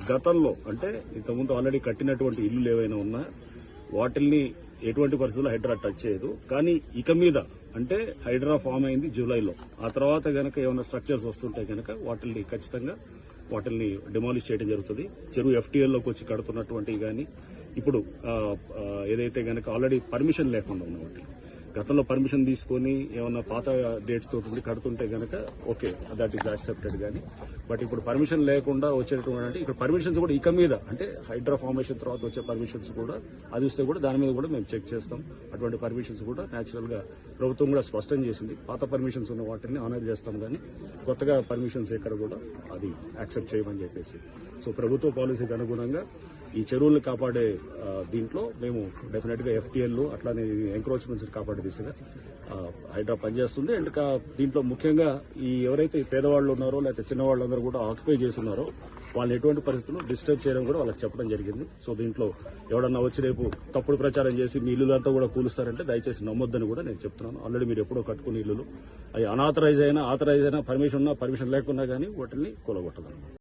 గతంలో అంటే ఇంతకుముందు ఆల్రెడీ కట్టినటువంటి ఇల్లులు ఏవైనా ఉన్నా వాటిల్ని ఎటువంటి పరిస్థితుల్లో హైడ్రా టచ్ చేయదు. కానీ ఇక మీద అంటే హైడ్రా ఫామ్ అయింది జూలైలో. ఆ తర్వాత గనక ఏమైనా స్ట్రక్చర్స్ వస్తుంటే గనక వాటిల్ని ఖచ్చితంగా డిమాలిష్ చేయడం జరుగుతుంది. చెరువు ఎఫ్టీఎల్లోకి వచ్చి కడుతున్నటువంటివి కానీ ఇప్పుడు ఏదైతే గనక ఆల్రెడీ పర్మిషన్ లేకుండా ఉన్న వాటి గతంలో పర్మిషన్ తీసుకుని ఏమన్నా పాత డేట్స్ తోటి కడుతుంటే గనక ఓకే, దట్ ఈస్ యాక్సెప్టెడ్. కానీ బట్ ఇప్పుడు పర్మిషన్ లేకుండా వచ్చేటువంటి ఇక్కడ పర్మిషన్స్ కూడా ఇక మీద అంటే హైడ్రా ఫార్మేషన్ తర్వాత వచ్చే పర్మిషన్స్ కూడా అది వస్తే కూడా దాని మీద కూడా మేము చెక్ చేస్తాం. అటువంటి పర్మిషన్స్ కూడా న్యాచురల్ గా ప్రభుత్వం కూడా స్పష్టం చేసింది. పాత పర్మిషన్స్ ఉన్న వాటిని ఆనర్ చేస్తాం, కానీ కొత్తగా పర్మిషన్స్ ఎక్కడ కూడా అది యాక్సెప్ట్ చేయమని చెప్పేసి. సో ప్రభుత్వ పాలసీకి అనుగుణంగా ఈ చెరువులను కాపాడే దీంట్లో మేము డెఫినెట్ గా ఎఫ్టీఎల్ అట్లానే ఎంక్రోచ్మెంట్స్ కాపాడే దిశగా హైడ్రా పనిచేస్తుంది. అండ్ దీంట్లో ముఖ్యంగా ఈ ఎవరైతే పేదవాళ్ళు ఉన్నారో లేకపోతే చిన్నవాళ్ళందరూ కూడా ఆక్యుపై చేస్తున్నారో వాళ్ళని ఎటువంటి పరిస్థితుల్లో డిస్టర్బ్ చేయడం కూడా వాళ్ళకి చెప్పడం జరిగింది. సో దీంట్లో ఎవడన్నా వచ్చి రేపు తప్పుడు ప్రచారం చేసి మీ ఇల్లులంతా కూడా కూలుస్తారంటే దయచేసి నమ్మొద్దని కూడా నేను చెప్తున్నాను. ఆల్రెడీ మీరు ఎప్పుడో కట్టుకునే ఇల్లులు అవి అనాథరైజ్ అయినా ఆథరైజ్ అయినా పర్మిషన్ ఉన్నా పర్మిషన్ లేకున్నా కానీ వాటిని కూలగొట్టదు.